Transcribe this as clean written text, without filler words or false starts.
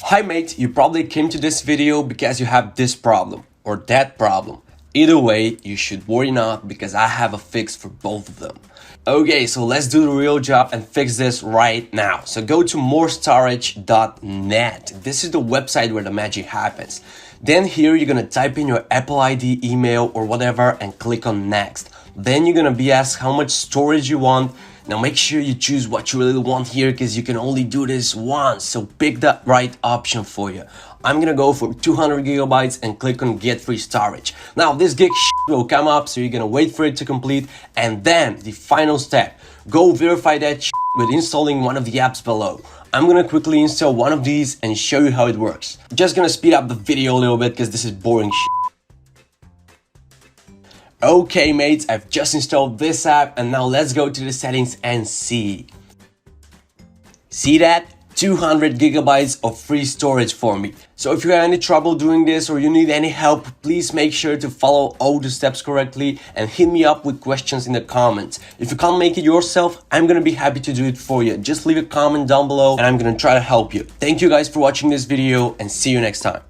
Hi mate, you probably came to this video because you have this problem or that problem. Either way, you should worry not because I have a fix for both of them. Okay, so let's do the real job and fix this right now. So go to morestorage.net. This is the website where the magic happens. Then here you're gonna type in your Apple ID, email or whatever and click on next. Then you're gonna be asked how much storage you want. Now make sure you choose what you really want here because you can only do this once. So pick the right option for you. I'm gonna go for 200 gigabytes and click on get free storage. Now this gig will come up, so you're gonna wait for it to complete. And then the final step, go verify that with installing one of the apps below. I'm gonna quickly install one of these and show you how it works. Just gonna speed up the video a little bit because this is boring . Okay mates, I've just installed this app and now let's go to the settings and see. See that? 200 gigabytes of free storage for me. So if you have any trouble doing this or you need any help, please make sure to follow all the steps correctly and hit me up with questions in the comments. If you can't make it yourself, I'm gonna be happy to do it for you. Just leave a comment down below and I'm gonna try to help you. Thank you guys for watching this video and see you next time.